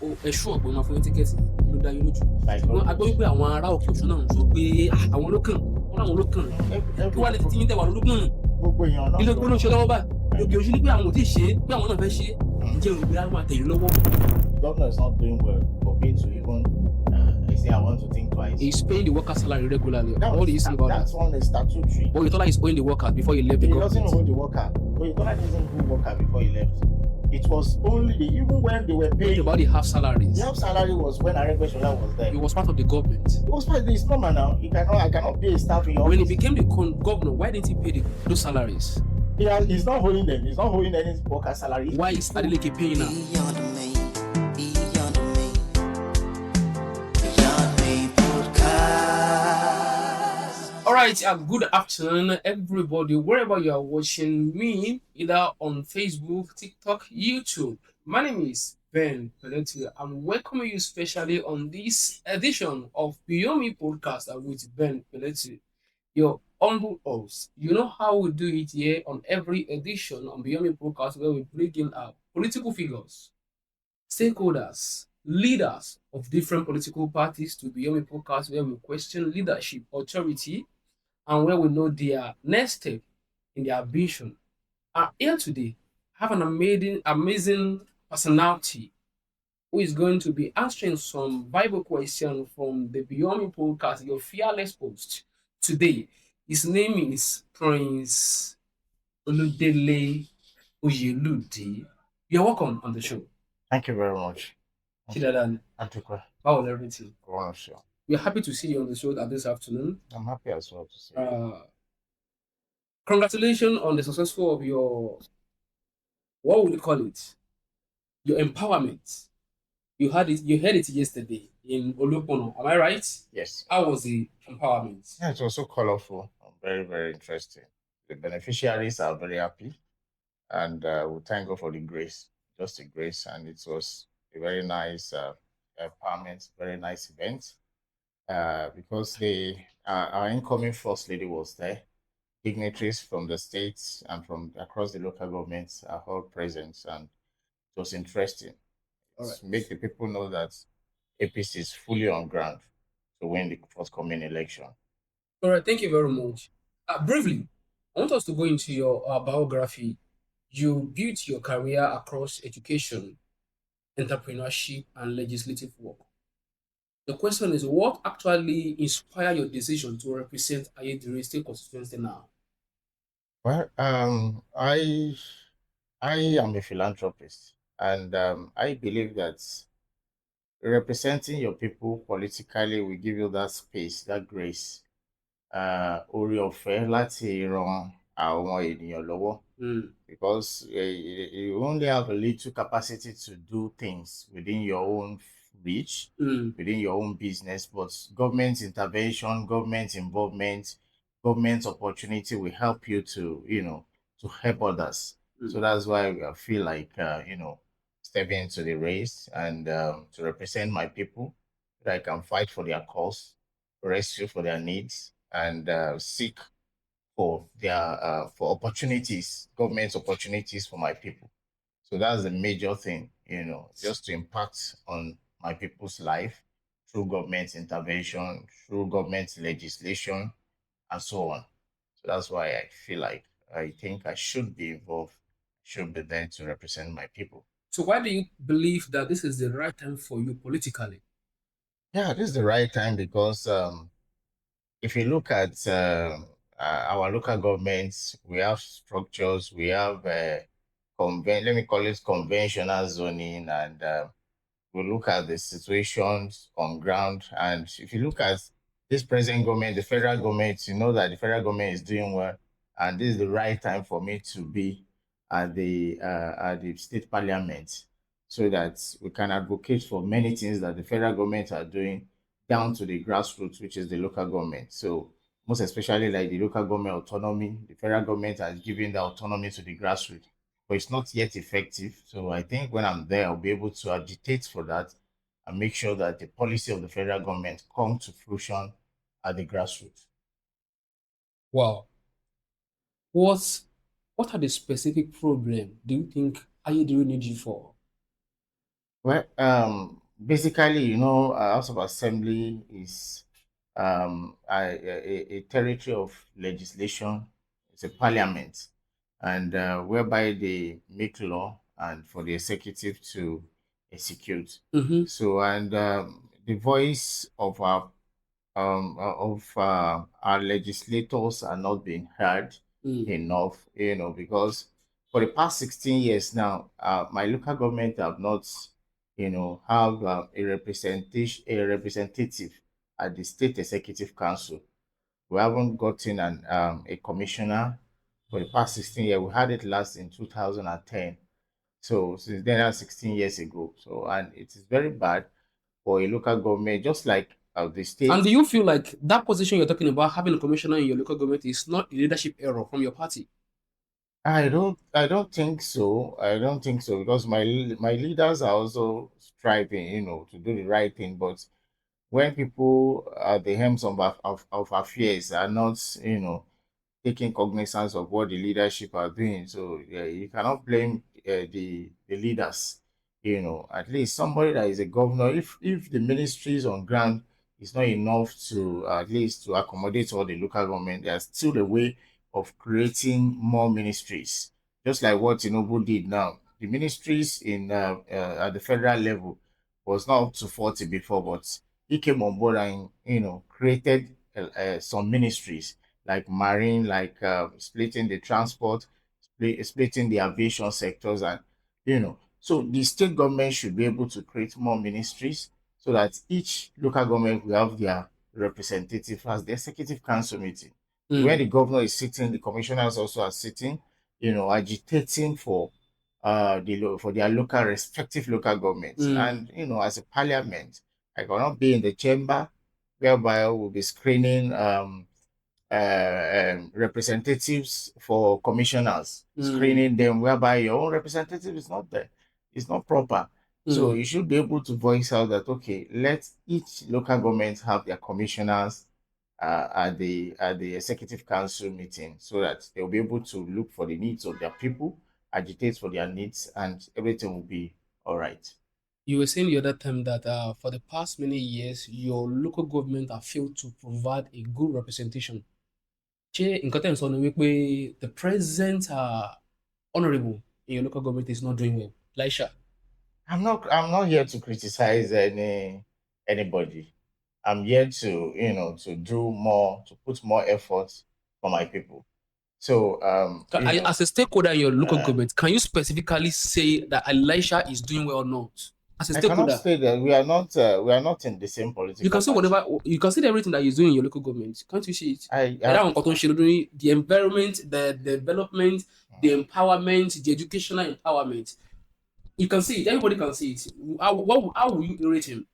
ẹ sure pé wọ́n máa fún yín tíkẹ́ẹ̀tì ló dá yín lójú. Like Ṣùgbọ́n a gbọ́ always. wípé àwọn ará òkè Ọ̀ṣun náà ń sọ pé àwọn ló kàn wọ́n láwọn ló kàn kí wàá lè ti yín tẹ̀wá lólógún Gbogbo èèyàn náà ilé ló gbóná ṣe lọ́wọ́ báyìí òkè Ọ̀ṣun ní pé àwọn ò tí ì ṣe é pé àwọn náà fẹ́ ṣe é ǹjẹ́ òrùbí á máa tẹ̀yìn lọ́wọ́. governor is not doing well for me to even say I want to think twice. He's paying the worker salary regularly. That What do you say about that? That's one is statutory. But Oyetola is owing the workers before he left the He doesn't government. owe the worker. Oyetola doesn't owe worker before he left. It was only even when they were What paying. about the half salaries? The half salary was when Aregbesola was there. He was part of the government. It was part of the normal now. I cannot pay a staff in your When he office. became the governor, why didn't he pay those salaries? He's not holding them. He's not holding any worker salary. Why is Adeleke paying now? Beyond me, beyond me, beyond me podcast. All right, good afternoon, everybody, wherever you are watching me, either on Facebook, TikTok, YouTube. My name is Ben Peletti. I'm welcoming you specially on this edition of Beyond Me podcast with Ben Peletti, your humble host. You know how we do it here on every edition on Beyond Me podcast, where we bring in our political figures, stakeholders, leaders of different political parties to Beyond Me podcast, where we question leadership, authority, and where we know their next step in their ambition. Here today, I have an amazing personality who is going to be answering some Bible questions from the Beyond Me podcast, your fearless host. Today, his name is Prince Dele Oyelude. You're welcome on the show. Thank you very much. Chidadan, Antikwa. how is everything? Sure. We're happy to see you on the show this afternoon. I'm happy as well to see you. Congratulations on the successful of your, what would you call it? Your empowerment. You heard it yesterday in Olopono. Am I right? Yes. How was the empowerment? Yeah, it was so colorful and very, very interesting. The beneficiaries are very happy, and we thank God for the grace, just the grace, and it was a very nice empowerment, very nice event. Because our incoming first lady was there, dignitaries from the states and from across the local governments are all present, and it was interesting. All right. Make the people know that APC is fully on ground to win the forthcoming election. All right, thank you very much. Briefly, I want us to go into your biography. You built your career across education, entrepreneurship, and legislative work. The question is, what actually inspired your decision to represent Ayedire State constituency now? Well, I am a philanthropist, and I believe that representing your people politically will give you that space, that grace, orí ọ̀fẹ́ láti ran àwọn ènìyàn lọ́wọ́. Because you only have a little capacity to do things within your own reach, within your own business, but government intervention, government involvement, government opportunity will help you to, to help others. So that's why I feel like, stepping into the race and to represent my people, that I can fight for their cause, rescue for their needs, and seek for their for opportunities, government opportunities for my people. So that's the major thing, just to impact on my people's life through government intervention, through government legislation, and so on. So that's why I feel like I think I should be involved, should be there to represent my people. So why do you believe that this is the right time for you politically? Yeah, this is the right time because if you look at our local governments, we have structures, we have let me call it conventional zoning, and we look at the situations on ground. And if you look at this present government, the federal government, you know that the federal government is doing well, and this is the right time for me to be at the state parliament, so that we can advocate for many things that the federal government are doing down to the grassroots, which is the local government. So most especially like the local government autonomy, the federal government has given the autonomy to the grassroots, but it's not yet effective. So I think when I'm there, I'll be able to agitate for that and make sure that the policy of the federal government come to fruition at the grassroots. Wow. What are the specific problems do you think Ayedire needs you for? Well, basically, House of Assembly is a territory of legislation. It's a parliament, and whereby they make law and for the executive to execute. Mm-hmm. So, and the voice of our legislators are not being heard Mm. enough, because for the past 16 years now, my local government have not, have a representative at the state executive council. We haven't gotten a commissioner for the past 16 years. We had it last in 2010. So since then, that's 16 years ago. So, and it is very bad for a local government, just like the And state. do you feel like that position you're talking about, having a commissioner in your local government, is not a leadership error from your party? I don't think so. I don't think so because my leaders are also striving, to do the right thing. But when people at the helms of affairs are not, taking cognizance of what the leadership are doing. So yeah, you cannot blame the leaders. At least somebody that is a governor, if the ministries on ground is not enough to at least to accommodate all the local government, there's still a way of creating more ministries, just like what Tinubu did now. The ministries in at the federal level was not up to 40 before, but he came on board and created some ministries like marine, like splitting the transport, splitting the aviation sectors, and so the state government should be able to create more ministries so that each local government will have their representative as the executive council meeting. When Mm. the governor is sitting, the commissioners also are sitting, agitating for their local respective local governments. Mm. And as a parliament, I cannot be in the chamber whereby we'll be screening representatives for commissioners, Mm. screening them, whereby your own representative is not there. It's not proper. So Mm. you should be able to voice out that, okay, let each local government have their commissioners at the executive council meeting so that they'll be able to look for the needs of their people, agitate for their needs, and everything will be all right. You were saying the other time that for the past many years, your local government have failed to provide a good representation. Ṣé nǹkan tẹ́ ń sọ ni wípé the present honourable in your local government is not doing well? Laisha. I'm not here to criticize anybody. I'm here to do more, to put more effort for my people. So As a stakeholder in your local uh, government, can you specifically say that Elisha is doing well or not? As a I cannot stakeholder, say that we are not in the same you political can say party. whatever you can see everything that he's doing in your local government. Can't you see it? I, Ẹ̀dá I àwọn nǹkan tó ń ṣe lórí the environment, the development, the empowerment, the educational empowerment. You can see it. Everybody can see it. How will you rate him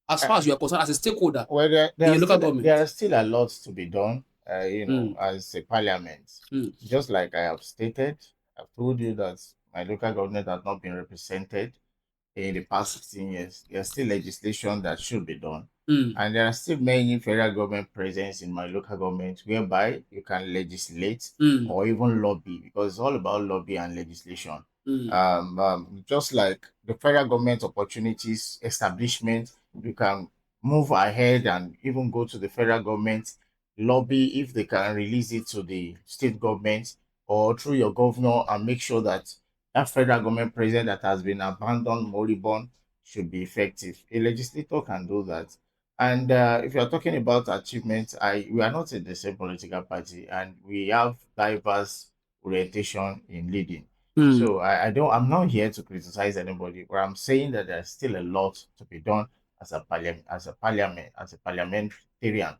as I, far as you are concerned as a stakeholder well, in there are your local still there government? are still a lot to be done. Mm, As a parliament, mm, just like I have stated, I've told you that my local government has not been represented in the past 16 years. There's still legislation that should be done. mm, And there are still many federal government presence in my local government whereby you can legislate mm, or even lobby because it's all about lobby and legislation. mm, Just like the federal government opportunities establishment, you can move ahead and even go to the federal government, lobby if they can release it to the state government or through your governor and make sure that that federal government president that has been abandoned, moribund, should be effective. A legislator can do that. And if you are talking about achievements, we are not in the same political party, and we have diverse orientation in leading. mm. So I'm not here to criticize anybody, but I'm saying that there's still a lot to be done as a parliamentarian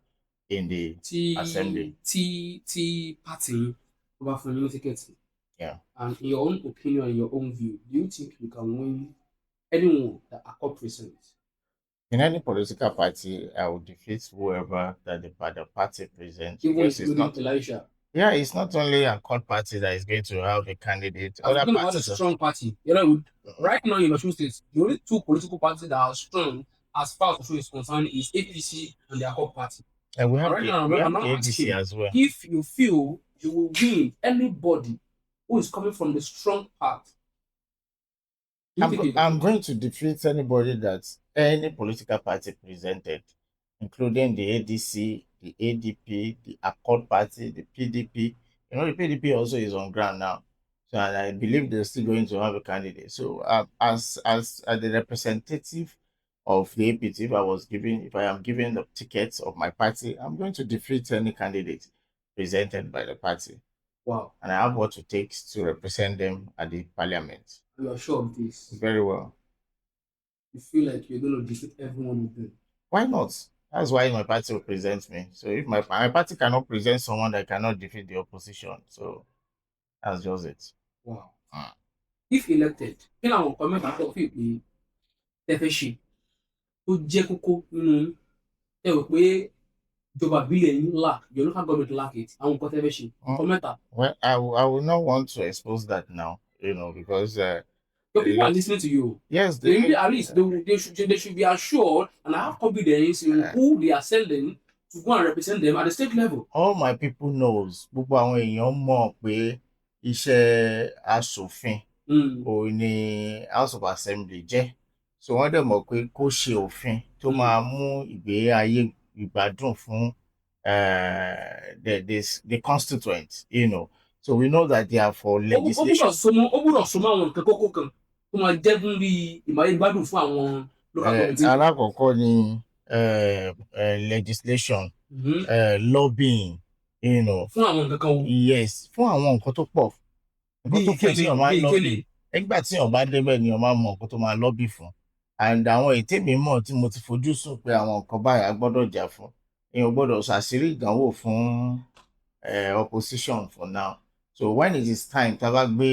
in the assembly. Tí party over for new tickets, Yeah. and in your own opinion, in your own view, do you think you can win anyone that are called present? In any political party, I will defeat whoever that the party presents Even because it's including not. Elisha. Yeah, it's not only a court party that is going to have a candidate. I'm Other talking about a parties also. strong party. Right now in Osun State, the only two political parties that are strong as far as Osun is concerned is APC and their core party. And we And have right the now, we I'm have not the ADC asking as well. if you feel you will win anybody who is coming from the strong part You take it. I'm going to defeat anybody that any political party presented, including the ADC, the ADP, the Accord Party, the PDP. You know, the PDP also is on ground now. So and I believe they're still going to have a candidate. So as the representative of the APT, if I am given the tickets of my party, I'm going to defeat any candidate presented by the party. Wow. And I have what it takes to represent them at the parliament. You are sure of this? Very well. You feel like you're going to defeat every one of them? Why not? That's why my party represents me. So if my party cannot present someone that cannot defeat the opposition, so that's just it. Wow. Mm. If elected, kí làwọn nǹkan mẹ́ta tó fi pé tẹ́ fẹ́ ṣe tó jẹ́ kókó nínú ẹ rò pé ìjọba ìbílẹ̀ yín lack, your local government lack it, àwọn nǹkan tẹ́ fẹ́ ṣe nǹkan mẹ́ta. Well, I will not want to expose that now, because your people are listening to you. Yes, At least they should be assured and have confidence in who they are sending to go and represent them at the state level. All my people knows, gbogbo àwọn èèyàn mọ̀ pé iṣẹ́ aṣòfin òun ni House of Assembly jẹ́. So wọ́n dẹ̀ mọ̀ pé kó ṣe òfin tó máa mú ìgbé ayé ìgbádùn fún the constituent, So we know that they are for legislation. Ó gbúdọ̀ súnmọ́ àwọn nǹkan kókó kan tó máa jẹ́ fún bí ìmáyégbádùn fún àwọn local government. Alákọ̀ọ́kọ́ ni legislation, lobbying, fún àwọn nǹkan kan wo. Yes, fún àwọn nǹkan tó pọ̀. Nǹkan tó pọ̀ tí èèyàn máa ń lobby. Nígbà tí èèyàn bá débẹ̀ ni èèyàn máa mọ nǹkan tó máa lobby fún. And àwọn ètè mi mọ̀ tí mo ti fojú sùn pé àwọn nǹkan báyìí a gbọ́dọ̀ jà fún. Èèyàn gbọ́dọ̀ ṣàṣírí ìdánwò fún opposition for now. So when it is time tá a bá gbé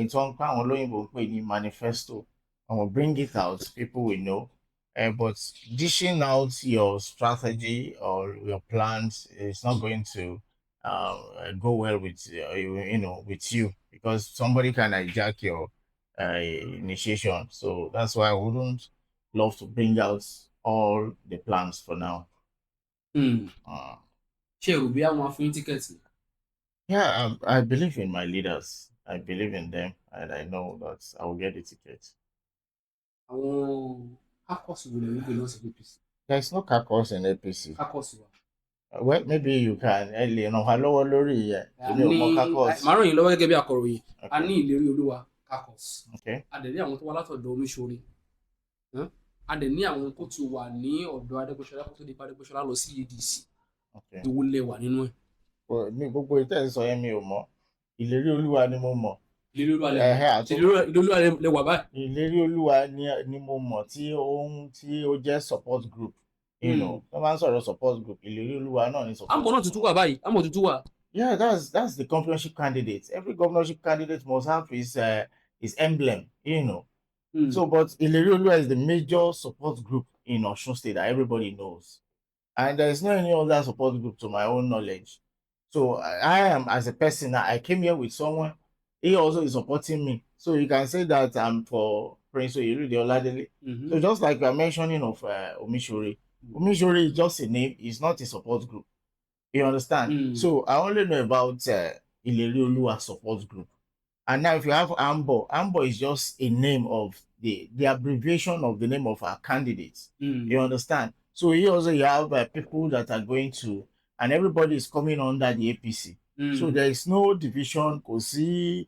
ìtàn pé àwọn olóyìnbó ń pè ní manifesto, I will bring it out, people will know. But dishing out your strategy or your plans is not going to go well with with you, because somebody can hijack your initiation. So that's why I wouldn't love to bring out all the plans for now. Ṣé o bí àwọn afún tíkẹ́ẹ̀tì? Yeah, I believe in my leaders. I believe in them, and I know that I will get the ticket. Àwọn caucus wo lè rí gbé lọ sí APC? There is no caucus in APC. Caucus wa. Well, maybe you can lè ràn wá lọ́wọ́ lórí èmi ò mọ caucus. Màá ràn yín lọ́wọ́ gẹ́gẹ́ bí akọ̀ròyìn. A ní ìlérí olúwa caucus. A dẹ̀ ní àwọn tó wá látọ̀dọ̀ Omiṣore. A dẹ̀ ní àwọn tó ti wà ní ọ̀dọ̀ Adégbéṣọlá kó tó di Adégbéṣọlá lọ sí ADC. Ìwọ lè wà nínú ẹ̀. Mi gbogbo ìtẹ́ sọ yẹn mi ò mọ̀. Ìlérí olúwa ni mo mọ̀. Ìlérí olúwa lè wà báyìí. Ìlérí olúwa ni mo mọ̀ tí ó jẹ́ support group. Wọ́n máa ń sọ̀rọ̀ support group. Ìlérí olúwa náà ni support. Àmọ́ náà tuntun wà báyìí. Àmọ́ tuntun wà. Yeah, that's the governorship candidate. Every governorship candidate must have his emblem, So, but Ìlérí olúwa is the major support group in Osun State that everybody knows. And there is no any other support group to my own knowledge. So I am, as a person, I came here with someone. He also is supporting me. So you can say that I'm for Prince Oyelude Oladele. So just like we are mentioning of Omishore. Omishore is just a name. It's not a support group. You understand? So I only know about Ìlérí olúwa support group. And now if you have Ambo is just a name of the abbreviation of the name of our candidates. You understand? So here also you have people that are going to, and everybody is coming under the APC. So there is no division, kò sí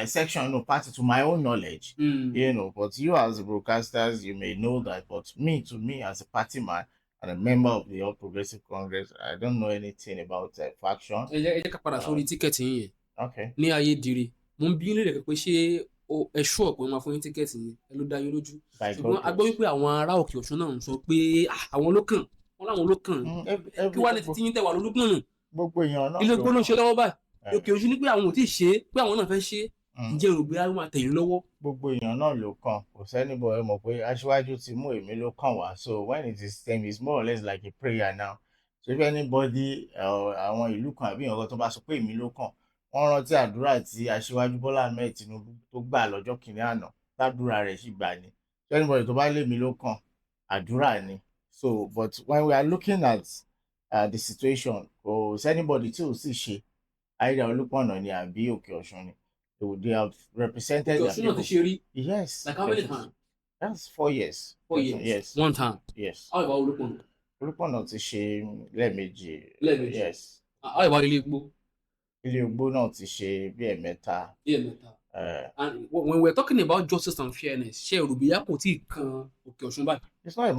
section or party to my own knowledge. But you as broadcasters, you may know that. But to me as a party man and a member of the All Progressive Congress, I don't know anything about faction. Ẹ jẹ́ ká padà sórí tíkẹ́ẹ̀tì yẹn. Okay. Ní Ayédire, mo ń bí lè pé ṣé ẹ ṣú ọ̀pọ̀ máa fún yín tíkẹ́ẹ̀tì yẹn ẹ ló dá yín lójú. Ṣùgbọ́n a gbọ́ wípé àwọn ará Òkè Ọ̀ṣun náà ń sọ pé àwọn ló kàn wọ́n láwọn ló kàn kí wàá lè ti yín tẹ̀wá lólúgbọ̀n nù. Gbogbo èèyàn náà ilé gbólóhùn ṣe lọ́wọ́ báyìí Òkè Ọ̀ṣun ní pé àwọn ò tí ì ṣe é pé àwọn náà fẹ́ ṣe é ǹjẹ́ rò pé á máa tẹ̀yìn lọ́wọ́. Gbogbo èèyàn náà ló kàn, kò sẹ́nibọ̀ ẹ mọ̀ pé aṣíwájú ti mú èmi ló kàn wá. So when it is time, it's more or less like a prayer now. So if anybody àwọn ìlú kan àbí ìyànkan tó bá sọ pé èmi ló kàn, wọ́n rántí àdúrà tí aṣíwájú Bọ́lá Ahmed Tinubu tó gbà lọ́jọ́ kìnínní àná, ládùúrà rẹ̀ sì gbà ni. So anybody tó bá lé mi ló kàn, àdúrà ni. So but when we are looking at the situation, kò sẹ́nibọ̀dì tí ò sì ṣe, àìdá Olúpọ̀nà ni àbí Òkè Ọ̀ṣun ni. They have represented their Ọ̀ṣun náà ti people. ṣe rí. Yes. Like how many times? That's 4 years. 4 years. Yes. One time. Yes. How about Olúpọ̀nà? Olúpọ̀nà ti ṣe lẹ́ẹ̀mejì. Lẹ́ẹ̀mejì. Yes. How about Ilé Igbó? Ilé Igbó náà ti ṣe bí ẹ̀mẹ́ta. And when we're talking about justice and fairness, ṣé Yorùbá kò tí ì kan Òkè Ọ̀ṣun báyìí? It's not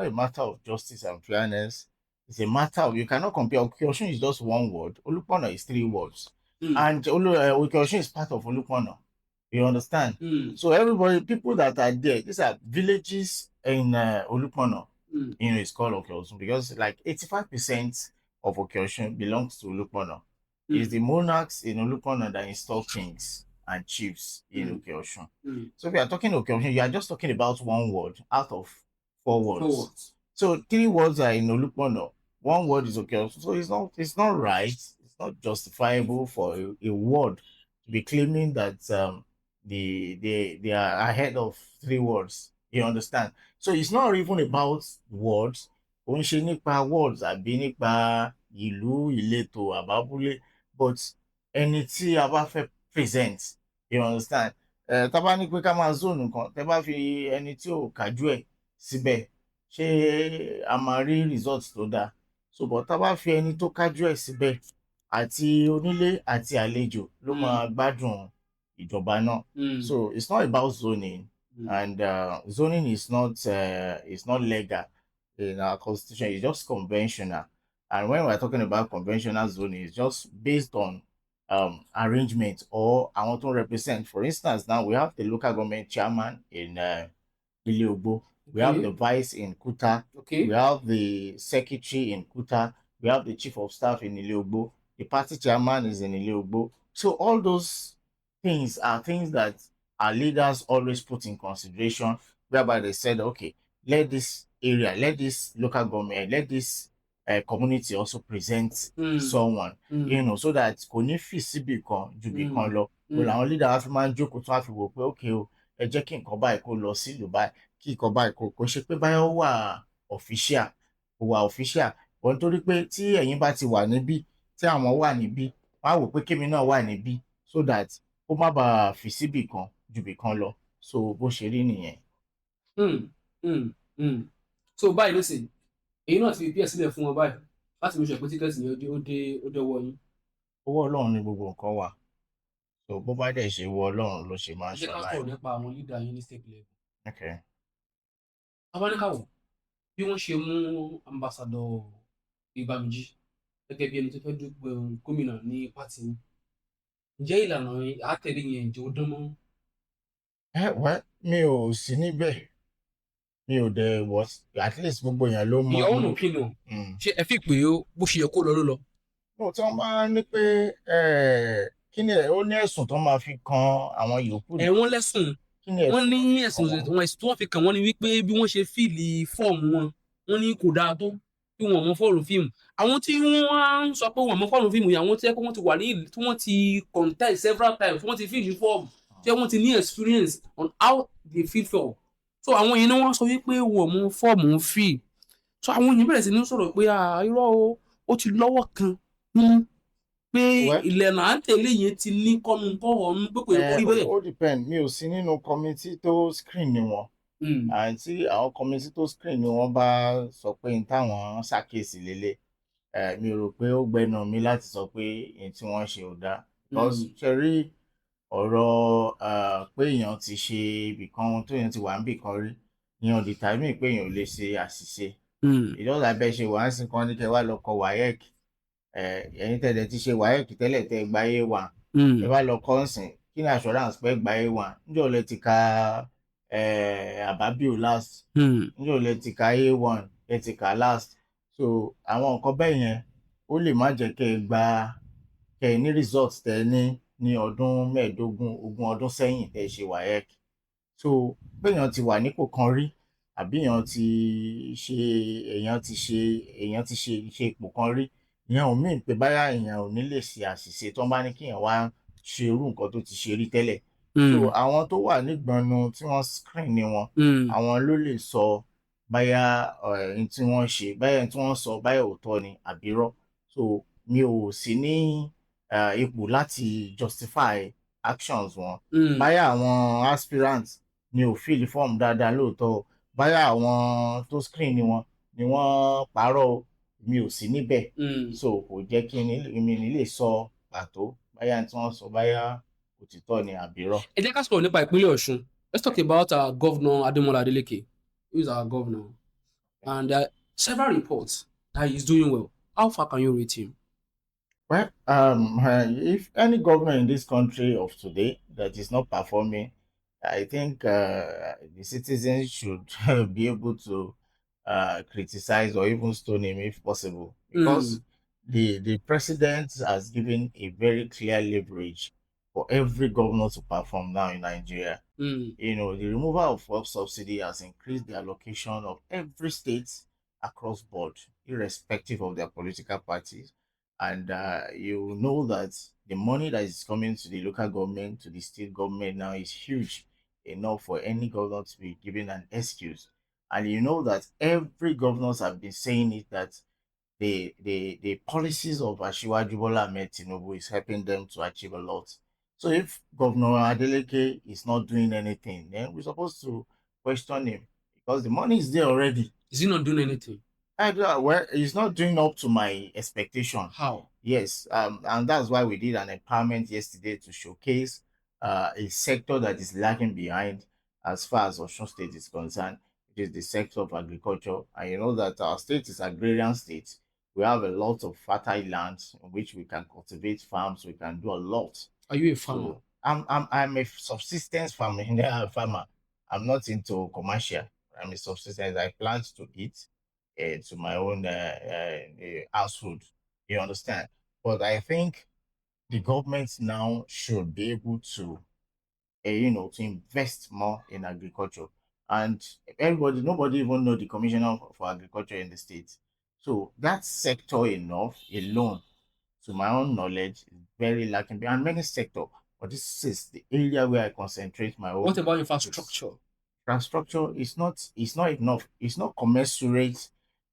a matter of justice and fairness. It's a matter of, you cannot compare. Òkè Ọ̀ṣun is just one word. Olúpọ̀nà is 3 words. And Òkè Ọ̀ṣun is part of Olúpọ̀nà. You understand? So everybody, people that are there, these are villages in Olúpọ̀nà. It's called Òkè Ọ̀ṣun because like 85% of Òkè Ọ̀ṣun belongs to Olúpọ̀nà. It's the monarchs in Olúpọ̀nà that install kings and chiefs in Òkè Ọ̀ṣun. So if you are talking Òkè Ọ̀ṣun, you are just talking about one word out of 4 words. So 3 words are in Olúpọ̀nà. 1 word is Òkè Ọ̀ṣun. So it's not right. It's not justifiable for a word to be claiming that they are ahead of 3 words. You understand? So it's not even about words. Ó ń ṣe nípa words àbí nípa ìlú, ìletò, àbábúlé, but ẹni tí a bá fẹ́ present, you understand? Tá bá ní pé ká máa zone nǹkan, tẹ́ bá fi ẹni tí ò kájú ẹ̀ síbẹ̀, ṣé a máa rí result tó dáa? So but tá bá fi ẹni tó kájú ẹ̀ síbẹ̀, àti onílé àti àlejò ló máa gbádùn ìjọba náà. So it's not about zoning. And zoning is not legal in our constitution. It's just conventional. And when we're talking about conventional zoning, it's just based on arrangement or àwọn tó represent. For instance, now we have the local government chairman in Ile Ogbo. We have the vice in Kuta. We have the secretary in Kuta. We have the chief of staff in Ile Ogbo. The party chairman is in Ile Ogbo. So all those things are things that our leaders always put in consideration, whereby they said, okay, let this area, let this local government, let this community also present someone, so that kò ní fi síbì kan ju bì kan lọ. Àwọn leader wa fi máa ń jókòó tó wá fi wò pé okay o, ẹ jẹ́ kí nǹkan báyìí kó lọ sílùú báyìí, kí nǹkan báyìí kò ṣe pé báyọ̀ wà official, kò wà official. Wọ́n torí pé tí ẹ̀yin bá ti wà níbí, tí àwọn wà níbí, wọ́n á wò pé kémi náà wà níbí, so that ó má bàa fi síbì kan ju bì kan lọ. So bó ṣe rí nìyẹn. So báyìí lóṣè èyí náà ti fi píẹ̀ sílẹ̀ fún wọn báyìí láti mú ṣe pé tíkẹ́ẹ̀tì ni ó dé wọ yín. Owó Ọlọ́run ni gbogbo nǹkan wà. So bó bá dẹ̀ ṣe wọ Ọlọ́run ló ṣe máa ń ṣe ká ṣọlá sọ̀rọ̀ nípa àwọn leader yín ní state level. Okay. Abáníkàwọ̀ bí wọ́n ṣe mú ambassador Ìbàmíjì gẹ́gẹ́ bí ẹni tó fẹ́ dúpọ̀ gómìnà ní pátì ní. Ǹjẹ́ ìlànà àtẹ̀lé yẹn ǹjẹ́ ó dán mọ́? Mi ò sí níbẹ̀. Mi ò dẹ̀ wọ́, at least gbogbo èèyàn ló mọ̀. Your own opinion. Ṣé ẹ fi pé bó ṣe yẹ kó lọ ló lọ? Mo tí wọ́n bá ní pé kí ni ó ní ẹ̀sùn tó máa fi kan àwọn yòókù. Wọ́n lẹ́sùn. Wọ́n ní ẹ̀sùn tí wọ́n fi kàn wọ́n ni wípé bí wọ́n ṣe fíìlì fọ́ọ̀mù wọn, wọ́n ní kò dáa tó bí wọ́n mọ fọ́ọ̀mù fíìmù. Àwọn tí wọ́n ń sọ pé wọ́n mọ fọ́ọ̀mù fíìmù yìí, àwọn tí wọ́n ti wà ní ìlú tí wọ́n ti contest several times, wọ́n ti fíìlì fọ́ọ̀mù, tí wọ́n ti ní experience on how they feel for. So àwọn yìí ni wọ́n sọ wípé wọ́n mọ fọ́ọ̀mù fíì. So àwọn yìí bẹ̀rẹ̀ sí ní sọ̀rọ̀ pé irọ́ o, ó ti lọ́wọ́ kan pé ìlànà à ń tẹ̀lé yẹn ti ní kọ́nu kọ́wọ́ pé kò yẹ kó rí bẹ́ẹ̀. Ó depend, mi ò sí nínú committee tó screen ni wọn. Àti àwọn committee tó screen ni wọ́n bá sọ pé n táwọn ṣàkíyèsí lélẹ̀, mi ò rò pé ó gbẹnu mi láti sọ pé n tí wọ́n ṣe ò dáa. Because ṣe rí ọ̀rọ̀ pé èèyàn ti ṣe ibìkan tó yẹn ti wà níbìkan rí, ìyẹn determine pé èèyàn ò lè ṣe àṣìṣe. Ìjọba abẹ́ ṣe wà ń sìn kan ní kẹ́ wá lọ kọ WAEC. Ẹ̀yin tẹ̀lé ti ṣe WAEC tẹ́lẹ̀ tẹ́ gba A1. Ẹ wá lọ kọ́ ń sìn, kí ni assurance pé gba A1? Níjọ́ lẹ ti ka àbábíò last. Níjọ́ lẹ ti ka A1, lẹ ti ka last. So àwọn nǹkan bẹ́ẹ̀ yẹn ó lè má jẹ́ kẹ́ ẹ ní result tẹ́ ní ọdún 15, 20 ọdún sẹ́yìn tẹ́ ṣe WAEC. So pé èèyàn ti wà nípò kan rí, àbí èèyàn ti ṣe ipò kan rí, ìyẹn ò mean pé báyà èèyàn ò ní lè ṣe àṣìṣe tó bá ní kí èèyàn wá ṣe irú nǹkan tó ti ṣe rí tẹ́lẹ̀. So àwọn tó wà nígbọnnu tí wọ́n screen ni wọn, àwọn ló lè sọ báyà ẹni tí wọ́n ṣe, báyà ẹni tí wọ́n sọ báyà òótọ́ ni àbírọ́. So mi ò sí ní ipò láti justify actions wọn. Mm, Báyà àwọn aspirants ni ò fill form dáadáa lóòótọ́ o. Báyà àwọn tó screen ni wọ́n parọ́ o. Mi ò sí níbẹ̀. mm. So kò jẹ́ kí mi ní lè sọ pàtó báyà tí wọ́n sọ báyà òtítọ́ ni àbírọ́. Ẹ jẹ́ ká sọ̀rọ̀ nípa ìpínlẹ̀ Ọ̀ṣun. Let's talk about our governor Ademola Adeleke, who is our governor, and there are several reports that he's doing well. How far can you rate him? Well, if any government in this country of today that is not performing, I think the citizens should be able to criticize or even stone him if possible, because Mm, the president has given a very clear leverage for every governor to perform now in Nigeria. mm. The removal of fuel subsidy has increased the allocation of every state across board, irrespective of their political parties. And you know that the money that is coming to the local government, to the state government now is huge enough for any governor to be given an excuse. And you know that every governors have been saying it, that the policies of Asiwaju Bola Ahmed Tinubu is helping them to achieve a lot. So if Governor Adeleke is not doing anything, then we're supposed to question him, because the money is there already. Is he not doing anything? Well, he's not doing up to my expectation. How? Yes, and that's why we did an empowerment yesterday to showcase a sector that is lagging behind as far as Osun State is concerned, which is the sector of agriculture. And you know that our state is agrarian state. We have a lot of fertile lands in which we can cultivate farms. We can do a lot. Are you a farmer? So I'm a subsistence farmer. I'm not into commercial. I'm a subsistence. I plant to eat to my own household. You understand? But I think the government now should be able to, to invest more in agriculture. And nobody even know the commissioner for agriculture in the state. So that sector enough alone, to my own knowledge, is very lacking. And many sector, but this is the area where I concentrate my own. What about infrastructure? Infrastructure is not enough. It's not commensurate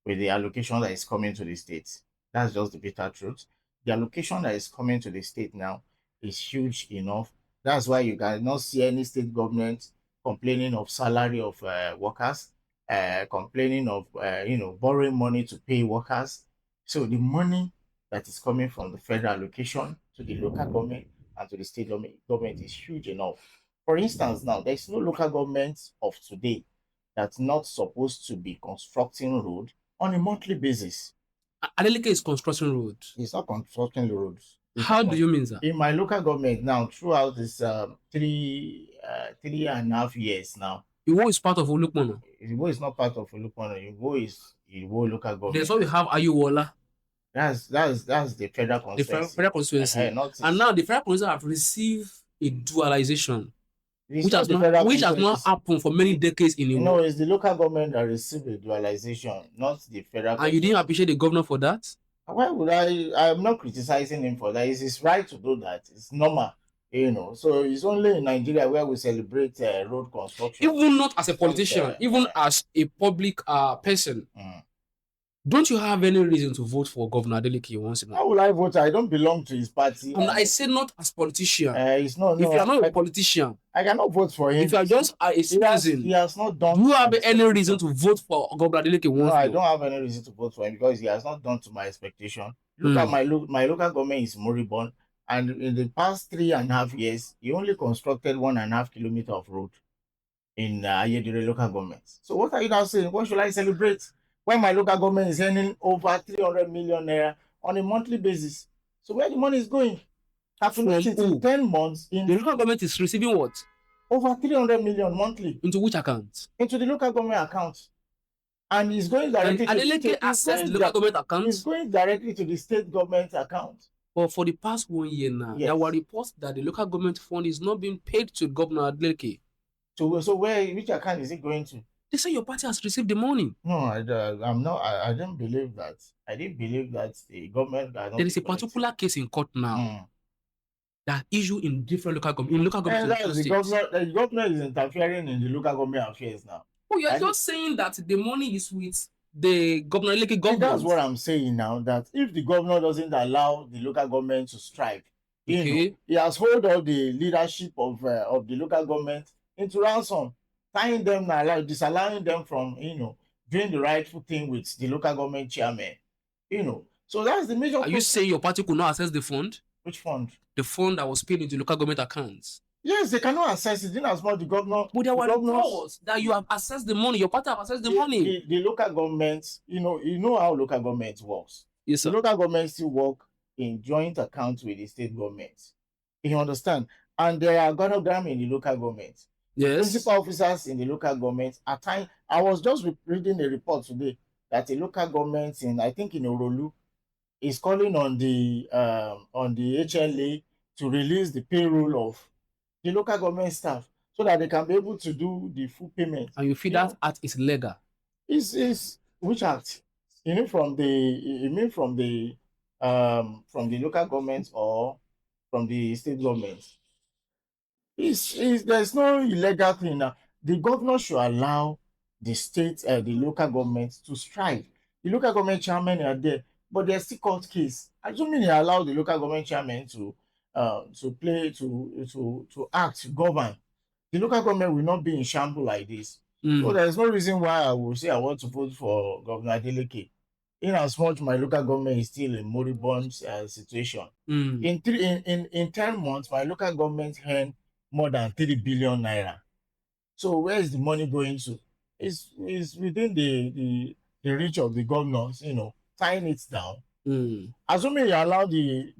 with the allocation that is coming to the state. That's just the bitter truth. The allocation that is coming to the state now is huge enough. That's why you cannot see any state government complaining of salary of workers, complaining of borrowing money to pay workers. So the money that is coming from the federal allocation to the local government and to the state government is huge enough. For instance, now there's no local government of today that's not supposed to be constructing road on a monthly basis. Adeleke is construction road. It's not constructing the roads. How do you mean that? In my local government now, throughout this 3.5 years now, Iwo is part of Olukmono. Iwo is not part of Olukmono. Iwo is Iwo local government. There's what we have Ayowola. That's the federal The constituency. federal constituency. And now the federal constituency have received a dualization, which has not happened for many decades in Iwo. No, it's the local government that received the dualization, not the federal. And you didn't appreciate the governor for that? Why would I? I'm not criticizing him for that. It's his right to do that. It's normal, So it's only in Nigeria where we celebrate road construction. Even not as a politician, even as a public person. Don't you have any reason to vote for Governor Adeleke once in a while? How will I vote? I don't belong to his party. And I say not as politician. It's no. If you are not a politician, I cannot vote for him. If you are just a citizen, he has not done. Do you have any reason to vote for Governor Adeleke once? No, I don't have any reason to vote for him because he has not done to my expectation. Look at my local government is moribund, and in the past 3.5 years, he only constructed 1.5 kilometers of road in Oyelude local government. So what are you now saying? What should I celebrate when my local government is earning over 300 million naira on a monthly basis? So where the money is going? In 10 months, the local government is receiving what? Over 300 million monthly. Into which account? Into the local government account. And it's going directly to the local government account. It's going directly to the state government account. But for the past 1 year now, there were reports that the local government fund is not being paid to Governor Adeleke. So which account is it going to? They say your party has received the money. No, I'm not. I don't believe that. I didn't believe that the government. There is a particular case in court now that issue in different local government. In local government, the government is interfering in the local government affairs now. Oh, you're just saying that the money is with the governor Eleke And that's government. what I'm saying now, that if the governor doesn't allow the local government to strike, Okay. he has hold all the leadership of the local government into ransom, tying them, disallowing them from, doing the rightful thing with the local government chairman. So that's the major Are you problem. saying your party could not access the fund? Which fund? The fund that was paid into local government accounts. Yes, they cannot access it in as much But there the were governors, reports that you have accessed the money. Your party have accessed the money. the local government, you know how local government works. Yes, The sir. local government still work in joint accounts with the state government. You understand? And there are organogram in the local government. The Yes. principal officers in the local government at time. I was just reading a report today that a local government in, I think in Orolu, is calling on the HLA to release the payroll of the local government staff so that they can be able to do the full payment. And you feel that act is legal. Is which act? You mean from the local government or from the state government? Is there's no illegal thing now. The governor should allow the local government to strike. The local government chairman are there, but there's still court case. Assuming they allow the local government chairman to act, govern, the local government will not be in shambles like this. So Mm. there is no reason why I will say I want to vote for Governor Deleke. In as much my local government is still in moribund situation. Mm. In 10 months, my local government earned more than 3 billion naira. So where is the money going to? It's within the reach of the governors, tying it down. Mm. Assuming you allow the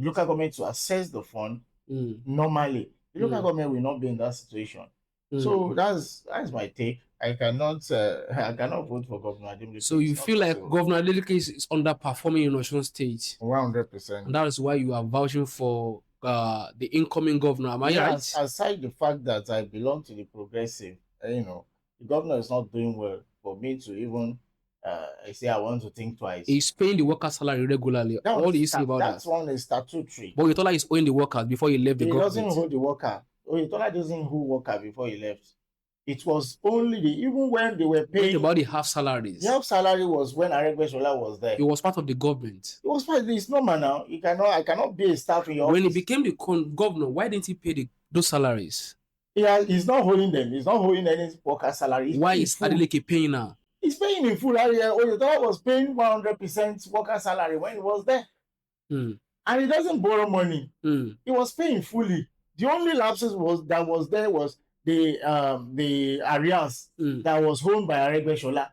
local government to access the fund Mm. normally, the local Mm. government will not be in that situation. So Mm. that's my take. I cannot I cannot vote for Governor Adeleke. So you It's not feel like possible. Governor Adeleke is underperforming in Osun State, 100%. and that is why you are vouching for the incoming governor. Am I Yes, right? aside the fact that I belong to the progressive, the governor is not doing well for me to even I say I want to think twice. He's paying the workers' salary regularly. That What do you say about that that? one is statutory. But Oyetola is owing the workers before he left the He doesn't government. hold the worker. Oyetola doesn't hold worker before he left. It was only even when they were What paying. about the half salaries? The half salary was when Aregbesola was there. He was part of the government. It was fine. It's normal now. I cannot be a staff in your When he office. became the governor, why didn't he pay those salaries? He's not holding them. He's not holding any worker salary. Why is Adeleke paying now? He's paying in full. Oyetola was paying 100% worker salary when he was there. Mm. And he doesn't borrow money. Mm. He was paying fully. The only lapses was the arrears that was owned by Aregbesola.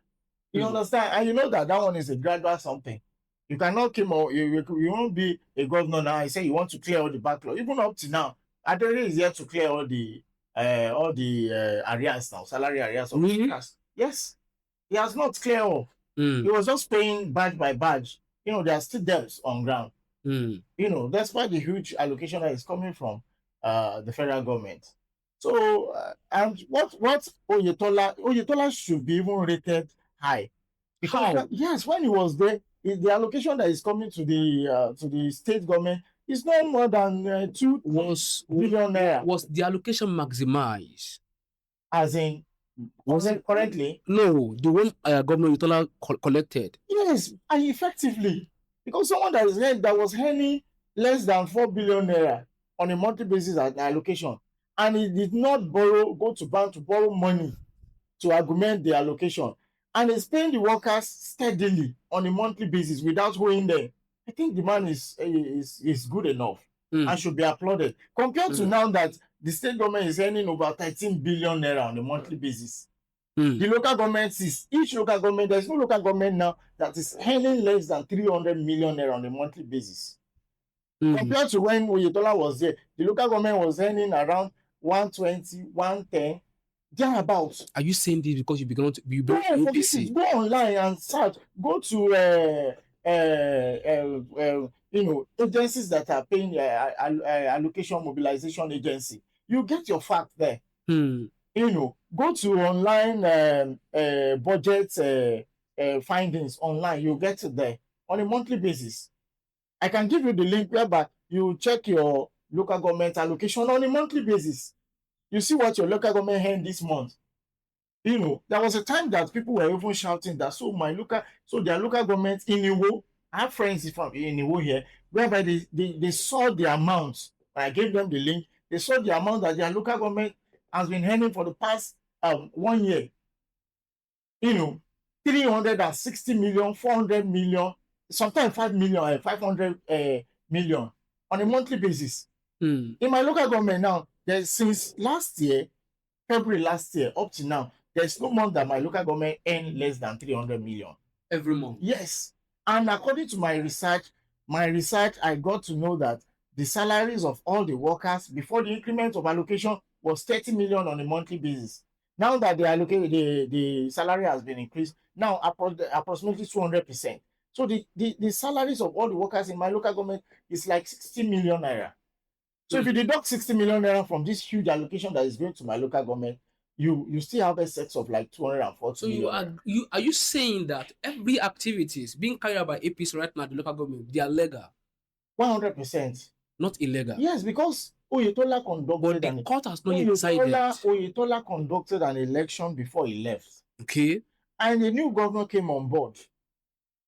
You understand? And you know that one is a gradual something. You cannot come out, you won't be a governor now and say you want to clear all the backlog. Even up to now, Adere is here to clear all the arrears now, salary arrears of workers. Yes. He has not cleared all. He was just paying badge by badge. There are still debts on ground. Despite the huge allocation that is coming from the federal government. So, and what Oyetola should be even rated high. Because yes, when he was there, the allocation that is coming to the state government is no more than 2 billion naira. Was the allocation maximized? As in, was it correctly? No, the one Governor Oyetola collected. Yes, and effectively, because someone that was earning less than 4 billion naira on a monthly basis at allocation, and he did not go to bank to borrow money to augment the allocation, and he's paying the workers steadily on a monthly basis without owing them. I think the man is good enough and should be applauded. Compared to now that the state government is earning over 13 billion naira on a monthly basis. The local government each local government, there's no local government now that is earning less than 300 million naira on a monthly basis. Compared to when Oyetola was there, the local government was earning around 120, 110, thereabouts. Are you saying this because you belong to APC? Go online and search. Go to agencies that are paying allocation mobilization agency. You get your fact there. Go to online budget findings online. You get it there on a monthly basis. I can give you the link whereby you check your local government allocation on a monthly basis. You see what your local government earned this month. There was a time that people were even shouting that so their local government in Iwo, I have friends from in Iwo here, whereby they saw the amount. I gave them the link. They saw the amount that their local government has been earning for the past 1 year. you know, 360 million, 400 million, sometimes 5 million, 500 million on a monthly basis. Hmm. In my local government now, there's since last year, February last year, up to now, there's no month that my local government earn less than 300 million. Every month. Yes. And according to my research, I got to know that the salaries of all the workers before the increment of allocation was 30 million on a monthly basis. Now that the salary has been increased, now approximately 200%. So the salaries of all the workers in my local government is like 60 million naira. So if you deduct 60 million naira from this huge allocation that is going to my local government, you still have assets of like 240 So you million are naira. you saying that every activities being carried out by APC right now, the local government, they are legal, 100%. not illegal. Yes, because Oyetola But conducted the an court has not yet decided. Oyetola conducted an election before he left, Okay, and a new governor came on board.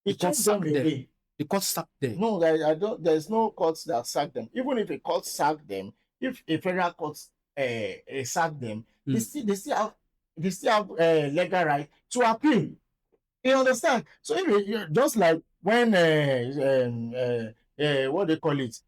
He the court chased them sacked them. away. The court sacked them. No, I don't. There's no court that sacked them. Even if a court sacked them, if a federal court sacked them, they Hmm. still have legal right to appeal. You understand? So if just like when what they call it,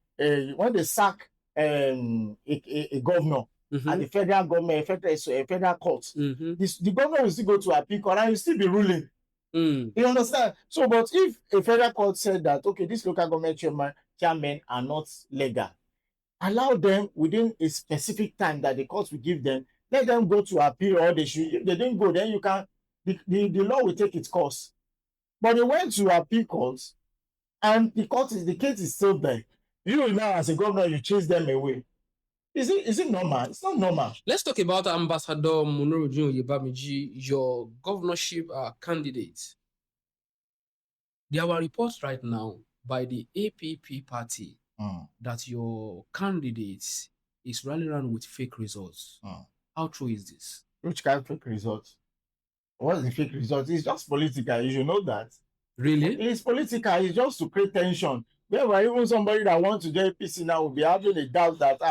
when they sack a governor at Mm-hmm. the federal government, federal court, Mm-hmm. the governor will still go to appeal court and will still be ruling. Mm. You understand? So, but if a federal court said that okay, this local government chairmen are not legal, allow them within a specific time that the court will give them. Let them go to appeal, or they should. If they didn't go, then you can. The law will take its course. But they went to appeal court, and the case is still there. You now, as a governor, you chase them away. Is it normal? It's not normal. Let's talk about Ambassador Munurudin Oyebamiji, your governorship candidate. There were reports right now by the APP party that your candidate is running around with fake results. How true is this? Which kind of fake result? What's the fake result? It's just political. You should know that. Really? It's political. It's just to create tension. Whereby even somebody that wants to get APC now will be having a doubt that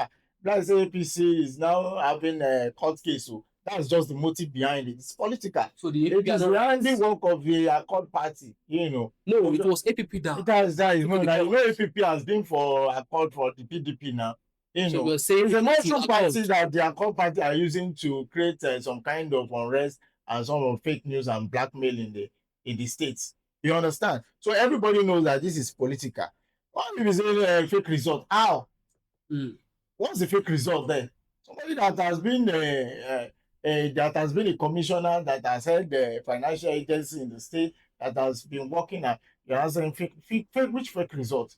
let's say APC is now having a court case. So that's just the motive behind it. It's political. So the It APP is the handiwork of the Accord party. No, it was APP It that. has that. So the APP has been for Accord for the PDP now. So you're saying It's a it neutral was party Accord. that the Accord party are using to create some kind of unrest and some of fake news and blackmail in the states. You understand? So everybody knows that this is political. What if you say fake result? How? Mm. What's the fake result there? Somebody that has been a commissioner, that has held a financial agency in the state, that has been working at, you're answering which fake result?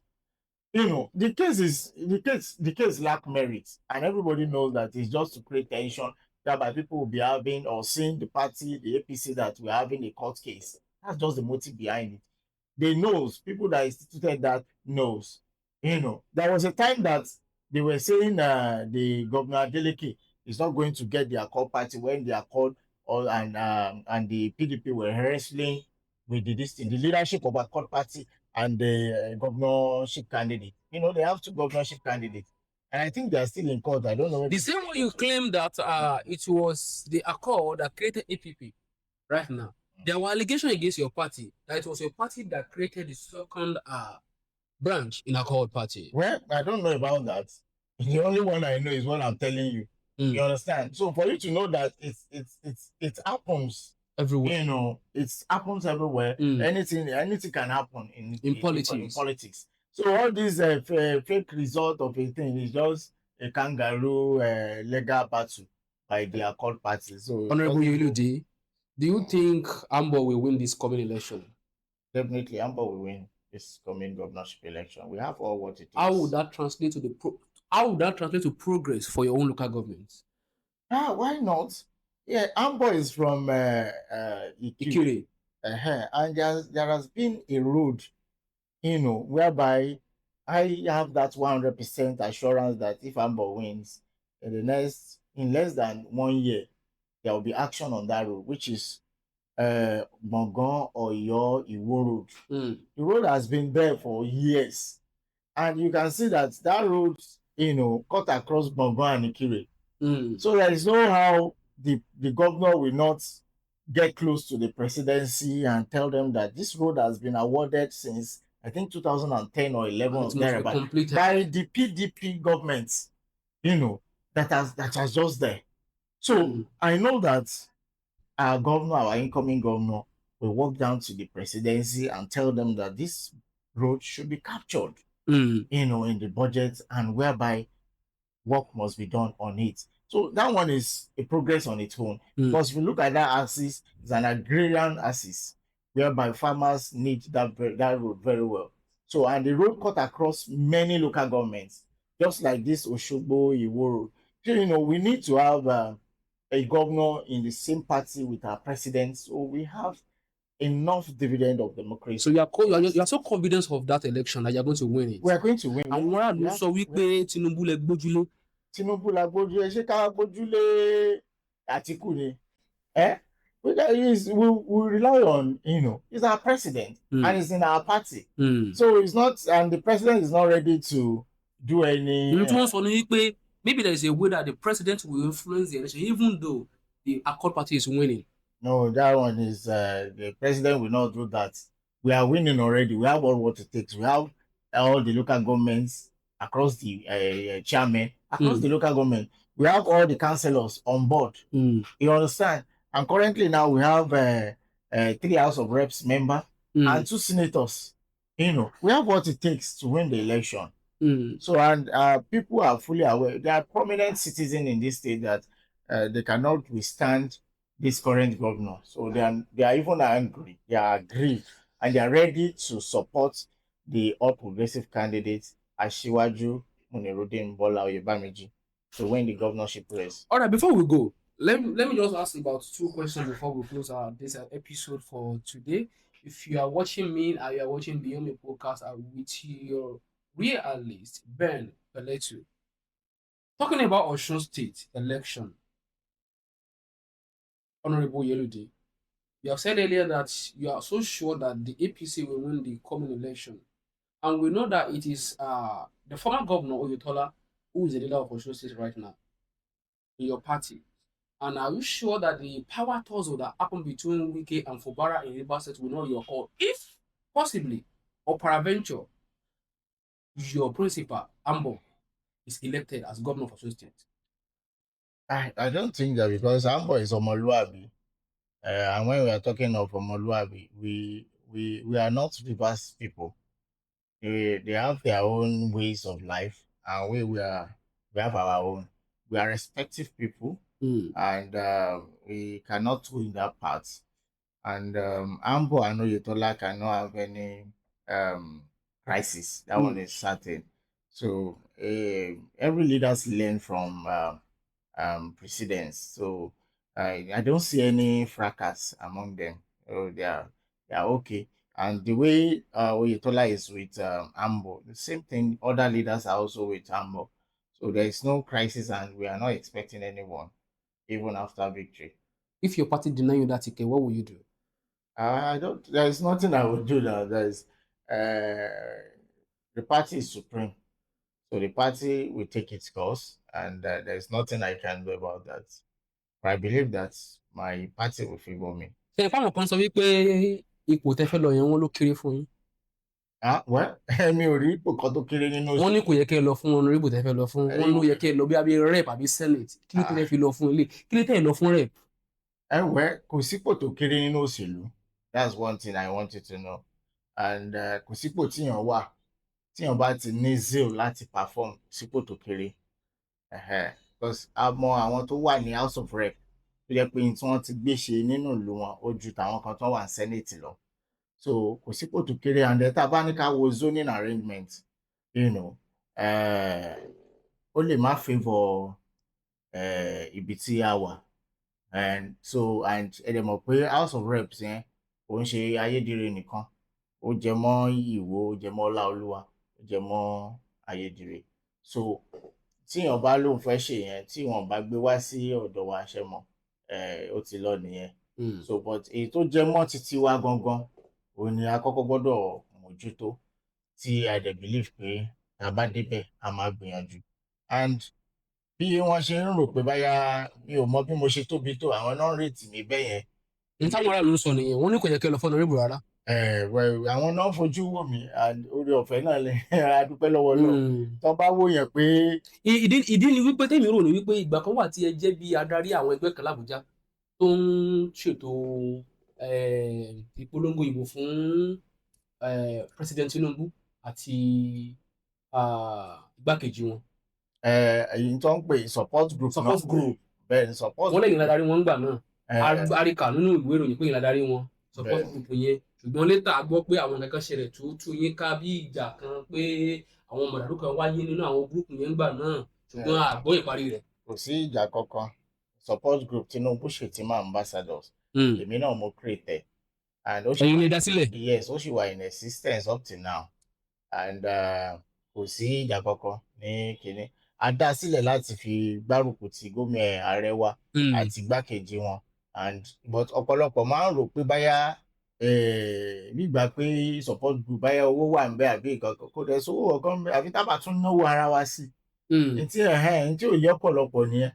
The case lack merit, and everybody knows that it's just to create tension, whereby people will be having or seeing the party, the APC, that we're having a court case. That's just the motive behind it. They knows, people that instituted that knows. There was a time that they were saying the governor Dele is not going to get the Accord party, when the Accord and the PDP were wrestling with the leadership of Accord party and the governorship candidate. They have two governorship candidates, and I think they are still in court. I don't know. The same way you claim that it was the Accord that created APP right now. There were allegations against your party that it was your party that created the second branch in Accord party. Well, I don't know about that. The only one I know is what I'm telling you. You understand? So for you to know that it happens Everywhere. it happens everywhere. Anything can happen In politics. politics. So all this fake result of a thing is just a kangaroo legal battle by the Accord party. So Honorable Oyelude, do you think Ambo will win this coming election? definitely Amber will win this coming governorship election. We have all what it is. How would that translate to progress for your own local government? Why not? Yeah, Amber is from Ikire. Ikire. And there has been a road, whereby I have that 100% assurance that if Amber wins in less than 1 year, there will be action on that road, which is Gbọ̀ngán Ọ̀yọ́ Ìwó Road. The road has been there for years, and you can see that that road, cut across Gbọ̀ngán and Ikire. So there is no how the governor will not get close to the presidency and tell them that this road has been awarded since I think 2010 or 11 or thereabout by the PDP government, that has just there. So I know that our governor, our incoming governor, will walk down to the presidency and tell them that this road should be captured, in the budget, and whereby work must be done on it. So that one is a progress on its own. Because if you look at that axis, it's an agrarian axis whereby farmers need that road very well. So, and the road cut across many local governments, just like this Oshogbo Iwo Road. So, we need to have a governor in the same party with our president. So we have enough dividend of democracy. So you are so confident of that election that you are going to win it. We are going to win. Àwọn aráàlú sọ wípé Tinubu lẹ gbójúlé. Tinubu la gbójúlé, ṣé ká gbójúlé Àtíkù ni? We rely on, he's our president and he's in our party. So it's not, and the president is not ready to do any. Maybe there is a way that the president will influence the election, even though the Accord party is winning. No, that one is the president will not do that. We are winning already. We have all what it takes. We have all the local governments across the chairman, across the local government. We have all the councillors on board. You understand? And currently now we have 3 House of Reps member and 2 senators. We have what it takes to win the election. So, and people are fully aware. There are prominent citizens in this state that they cannot withstand this current governor. So they are even angry. They are aggrieved, and they are ready to support the all progressive candidates Asiwaju Munirudin Bola Oyebamiji to win the governorship race. All right, before we go, let me just ask about 2 questions before we close this episode for today. If you are watching me and you are watching Beyond Me podcast with your realist Ben Peletu, talking about Osun State election, Honorable Oyelude, you have said earlier that you are so sure that the APC will win the coming election, and we know that it is the former governor Oyetola who is the leader of Osun State right now in your party. And are you sure that the power tussle that happened between Wike and Fubara in Rivers State will not your call, if possibly or peradventure your principal Ambo is elected as governor of Osun State? I don't think that, because Ambo is Omoluabi, and when we are talking of Omoluabi, we are not Rivers people. They have their own ways of life, and we have our own. We are respective people, and we cannot go in that part. And Ambo and Oyetola cannot have any crisis. That one is certain. So every leaders learn from precedence. So I don't see any fracas among them. They are okay. And the way Oyetola is with Ambo, the same thing. Other leaders are also with Ambo. So there is no crisis, and we are not expecting anyone, even after victory. If your party deny you that ticket, what will you do? I don't. There is nothing I would do now. There is the party is supreme, so the party will take its course, and there is nothing I can do about that. But I believe that my party will favor me. Ṣé fáwọn kan sọ wípé ipò tẹ́ fẹ́ lọ yẹn wọ́n ló kéré fún yín? Well, mi ò rí ipò kan tó kéré nínú. Wọ́n ní kò yẹ kẹ́ ẹ lọ fún honorable tẹ́ fẹ́ lọ fún. Wọ́n ló yẹ kẹ́ ẹ lọ bí abẹ́ rep àbí senate. Kí ló tẹ́ fi lọ fún ilé? Kí ló tẹ́ ẹ lọ fún rep? Kò sípò tó kéré nínú òṣèlú. That's one thing I want you to know. And kò sípò tíyàn wà, tíyàn bá ti ní zeal láti perform, sípò tó kéré. Because a mọ àwọn tó wà ní House of Rep tó jẹ́ pé tí wọ́n ti gbé ṣe nínú ìlú wọn ó ju tàwọn kan tó wà ní Senate lọ. So kò sípò tó kéré, and tá a bá ní ká wo zoning arrangement, ó lè má favour ibi tí a wà. And ẹ̀dẹ̀ mọ̀ pé House of Reps yẹn kò ń ṣe Ayédire nìkan, ó jẹ mọ́ Ìwó, ó jẹ mọ́ Ọláolúwa, ó jẹ mọ́ Ayédire. So tíyàn bá lóun fẹ́ ṣe yẹn, tí wọ́n bá gbé wá sí ọ̀dọ̀ wa, ṣe mọ̀, ó ti lọ nìyẹn. So but èyí tó jẹ́ mọ́ títí wa gangan òun ni a kọ́kọ́ gbọ́dọ̀ mójútó tí a dẹ̀ believe pé tá a bá débẹ̀ a máa gbìyànjú. And bí wọ́n ṣe ń rò pé báyà mi ò mọ bí mo ṣe tóbi tó àwọn náà ń rètí mi bẹ́ẹ̀ yẹn. n táwọn aráàlú ń sọ nìyẹn wọ́n ní kò yẹ kí ẹ lọ fọ́nà rébù rárá. Àwọn náà fojú wò mí orí ọ̀fẹ́ náà lè adúpẹ́ lọ́wọ́ náà tó bá wò yẹn pé. ìdí ni wípé tèmi rò ní wípé ìgbà kan wà tí ẹ jẹ́ bí adarí àwọn ẹgbẹ́ kan l'Àbújá tó ń ṣètò ìpolongo ìbò fún President Tinubu àti igbákejì wọn. èyí tó ń pè support group. bẹ́ẹ̀ ni support group. wọ́n lẹ́yìn ládàrí wọn gbà náà àríkà nínú ìwé ìròyìn pé ìlàdarí wọn support group yẹn ṣùgbọ́n létà gbọ́ pé àwọn kankan ṣẹlẹ̀ tó tú yín ká bí ìjà kan pé àwọn mọ̀dàrú kan wáyé nínú àwọn group yẹn gbà náà ṣùgbọ́n àgbọ́ ìparí rẹ̀. kò sí ìjà kankan support group Tinubu Shettima ambassadors èmi náà mo create and ẹ̀yin lè dá sílẹ̀. yes ó sì wà in existence up till now and kò sí ìjà kankan ní kínní a dá sílẹ̀ láti fi gbárùkù ti gómìnà ààrẹ wa àti igbákejì wọn and but ọ̀pọ̀lọpọ̀ máa ń rò pé báyà gbígbà pé support group báyà owó wà ń bẹ àbí nǹkan kò dẹ̀ sówó ọ̀kan ń bẹ àfi tábà tún náwó ara wa sí i tí ò yẹ ọ̀pọ̀lọpọ̀ nìyẹn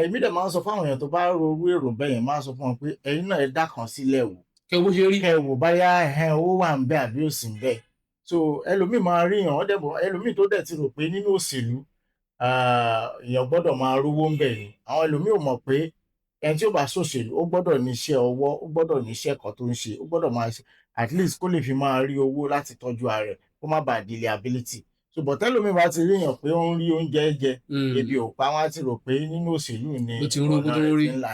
èmi dẹ̀ máa ń sọ fáwọn èèyàn tó bá rorú èrò bẹ́ẹ̀ yẹn máa ń sọ fún wọn pé ẹ̀yin náà ẹ dá kan sílẹ̀ wò kẹ bó ṣe rí kẹ wò báyà owó wà ń bẹ àbí ò sí ń bẹ so ẹlòmíì máa rí yàn ọdẹbọ ẹlòmíì tó dẹ̀ ti rò pé nínú òṣèlú èèyàn gbọ́dọ̀ máa rówó ń bẹ ni àwọn ẹlòmíì ò mọ̀ pé ẹni tí ó bá ṣòṣèlú ó gbọ́dọ̀ ní iṣẹ́ ọwọ́ ó gbọ́dọ̀ ní iṣẹ́ kan tó ń ṣe ó gbọ́dọ̀ máa ṣe at least kó lè fi máa rí owó láti tọ́jú ara rẹ̀ kó má bàa di liability so but ẹlòmíì bá ti rí yàn pé ó ń rí oúnjẹ jẹ ebi ò pa wọn á ti rò pé nínú òṣèlú ni ọ̀nà rẹ̀ ti ńlá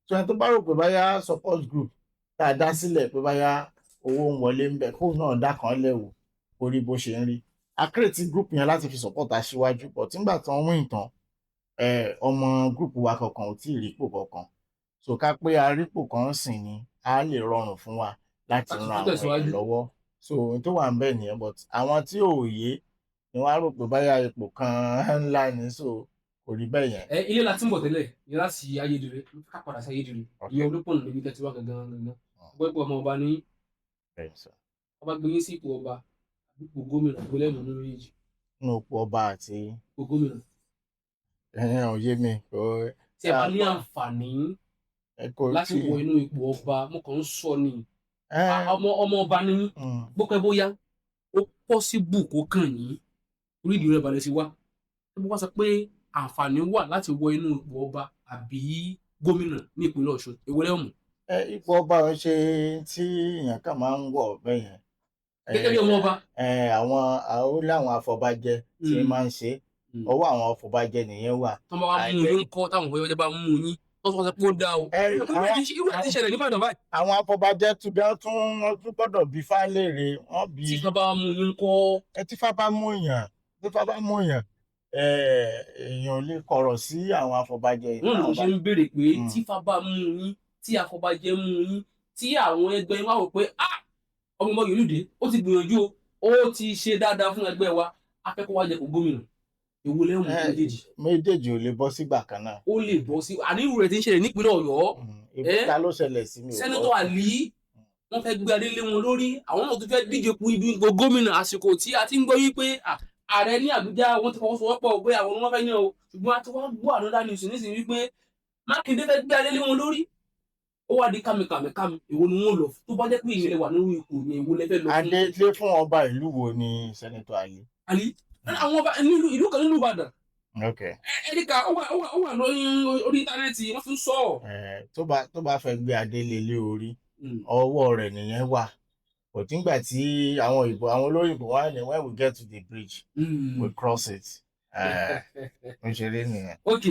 so ẹni tó bá rò pé báyà support group tá a dá sílẹ̀ pé báyà owó ń wọlé ń bẹ kóun náà dá kan lẹ̀ wò kó rí bó ṣe ń rí a create group yẹn láti fi support aṣíwájú but nígbà tí wọ́n win tán ọmọ group wa kankan ò tí ì rípò kankan so ká pé arípò kan sìn ni á lè rọrùn fún wa láti ran àwọn èèyàn lọ́wọ́ so ohun tó wà ń bẹ nìyẹn but àwọn tí ò yé ni wọ́n á rò pé báyà ipò kan ńlá ni so kò rí bẹ́ẹ̀ yẹn. ilé la ti ń bọ̀ tẹ́lẹ̀ ní láti Ayédèrè ká padà sí Ayédèrè ìyẹn olópọ̀nù níbi tẹ́tí wá gangan gbọ́ ipò ọmọ ọba ní ọba gbé yín sí ipò ọba ipò gómìnà gbólẹ́mù lórí èjì. nínú ipò ọba àti ipò gómìnà. ò yé mi. tí ẹ bá ní àǹfààní láti wọ inú ipò ọba mo kàn ń sọ ni ọmọ ọba ní gbọ́pẹ́ bóyá ó pọ́síbù kó kàn yín orí ìdí rẹ̀ balẹ̀ sí wá tó bá sọ pé àǹfààní wà láti wọ inú ipò ọba àbí gómìnà ní ìpínlẹ̀ Ọ̀ṣun èwo lẹ́ mú. ipò ọba ò ṣe tí èèyàn kan máa ń wọ̀ bẹ́ẹ̀ yẹn. gẹ́gẹ́ bí ọmọ ọba. àwọn ó láwọn afọbajẹ tí máa ń ṣe ọwọ́ àwọn afọbajẹ nìyẹn wà. tó bá wá mú yín kọ́ táwọn afọbajẹ bá mú yín wọ́n sọ pé ó dá o. irú àti ìṣẹ̀lẹ̀ nígbàdàn báyìí. àwọn afọbajẹ tún gbọ́dọ̀ bí fálẹ́rè wọ́n bí. tí fá bá mú yín kọ́. tí fá bá mú yàn èèyàn ò lè kọ̀rọ̀ sí àwọn afọbajẹ. wọn ló ṣe ń béèrè pé tí fá bá mú yín tí afọbajẹ mú yín tí àwọn ẹgbẹ́ wa wò pé ọmọ Oyelude ó ti gbìyànjú ó ti ṣe dáadáa fún ẹgbẹ́ wa akẹ́kọ̀ọ́ wa jẹ kó gómìnà èwo lẹ́hùn méjèèjì. méjèèjì ò lè bọ́ sígbà kan náà. ó lè bọ́ sí àníwò rẹ̀ ti ń ṣẹlẹ̀ nípínlẹ̀ Ọ̀yọ́. ìbúta ló ṣẹlẹ̀ sí mi. sẹ́nẹ́tọ̀ Àlí wọ́n fẹ́ gbé adé lé wọn lórí àwọn náà tún fẹ́ díje kú ibi gómìnà àsìkò tí a ti ń gbọ́ yí pé ààrẹ ní Àbújá wọ́n ti fọwọ́sowọ́pọ̀ pé àwọn wọn fẹ́ yàn o ṣùgbọ́n a ti wá gbọ́ ànọ́dá news nísìnyí wípé Mákindé fẹ́ gbé adé lé wọn lórí ó wá di kàmìkàmì èwo ni wọn lọ tó bá jẹ́ pé ìyẹn wà nínú ipò ní èwo lẹfẹ lọ fún. adé fún ọba ìlú wo ni sẹ́nẹ́tọ̀ Àlí. àwọn ọba ìlú kan nínú Ìbàdàn. okay. ẹnìkà ó wà lórí íńtánẹ́ẹ̀tì wọ́n fi ń sọ. tó bá fẹ́ gbé adé lé orí ọwọ́ rẹ̀ nìyẹn wà kò tí ń gbà tí àwọn olóyìnbó wà ní when we get to the bridge we cross it. ń ṣeré nìyẹn. ok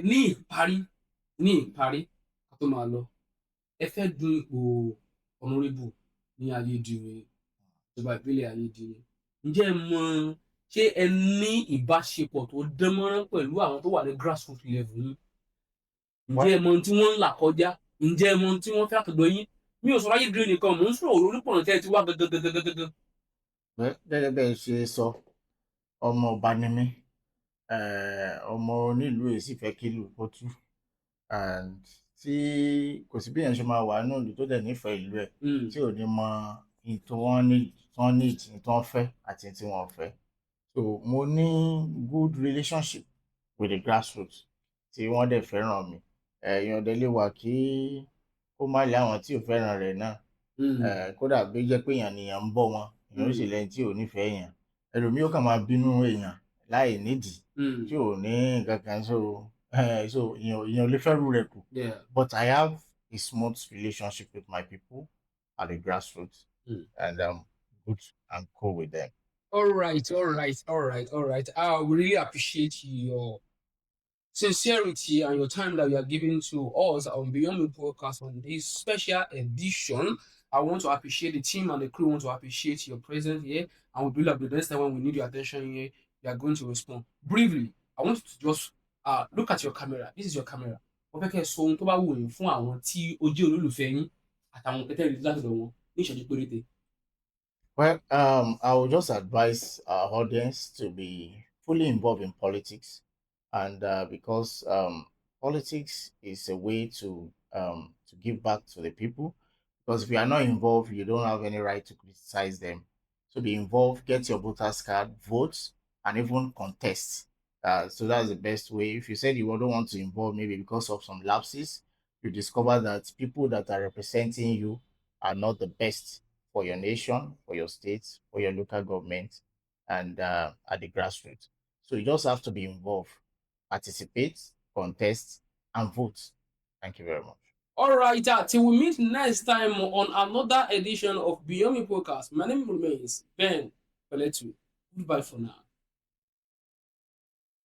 ní ìparí tó máa lọ ẹ fẹ́ dun ipò ọ̀nàrẹ́bù ní Ayédèrè ìjọba ìbílẹ̀ Ayédèrè ǹjẹ́ ẹ mọ̀ ṣé ẹ ní ìbáṣepọ̀ tó dánmọ́rán pẹ̀lú àwọn tó wà ní grassroots level yìí ǹjẹ́ ẹ mọ̀ tí wọ́n ń là kọjá ǹjẹ́ ẹ mọ̀ tí wọ́n fẹ́ àtọ̀dọ̀ yín mi ò sọ̀rọ̀ Ayédèrè nìkan mò ń sọ̀rọ̀ olórípọ̀nà tẹ́ ẹ ti wá gangan. gẹ́gẹ́ bẹ́ẹ̀ ṣe sọ ọmọ ọba ni mí ọmọ onílùú èsì fẹ́ kílù ó tú and tí kò sí bí èèyàn ṣe máa wà nínú ìlú tó dẹ̀ nífẹ̀ẹ́ ìlú ẹ̀ tí Mm. ò ní mọ ohun tí wọ́n ní, ohun tí wọ́n fẹ́ àti ohun tí wọ́n ò fẹ́. So mo ní good relationship with the grassroots tí wọ́n dẹ̀ fẹ́ràn mi. Èèyàn dẹ̀ lè wà kí ó má lé àwọn tí ò fẹ́ràn rẹ̀ náà. Mm. Kódà bí ó jẹ́ pé èèyàn nìyàn ń bọ̀ wọn, èèyàn ó sì Mm. lẹ́ni tí ò nífẹ̀ẹ́ èèyàn. Ẹlòmíì ó kàn máa bínú èèyàn láì nídìí tí Mm. ò ní nǹkan kan. So èèyàn ò lè fẹ́rù rẹ̀ kù. Yeah. But I have a smooth relationship with my people at the grassroots, Mm. and I'm good and cool with them. All right, all right, all right, all right. I really appreciate your sincerity and your time that you are giving to us on Beyond Me podcast on this special edition. I want to appreciate the team and the crew. Want to appreciate your presence here, and we believe that the next time when we need your attention here, you are going to respond briefly. I want you to just look at your camera. This is your camera. Mo fẹ́ kẹ́ ẹ sọ ohun tó bá wù yín fún àwọn tí ó jẹ́ olólùfẹ́ yín àtàwọn kẹtẹ́ rí láti ọ̀dọ̀ wọn ní ìṣẹ́jú péréte. Well, I would just advise our audience to be fully involved in politics, and because politics is a way to give back to the people. Because if you are not involved, you don't have any right to criticize them. So be involved, get your voters card, vote, and even contest. So that's the best way. If you said you don't want to involve, maybe because of some lapses, you discover that people that are representing you are not the best for your nation, for your state, for your local government, and at the grassroots. So you just have to be involved, participate, contest, and vote. Thank you very much. All right, till we meet next time on another edition of Beyond Me podcast. My name remains Ben Peletu. Goodbye for now.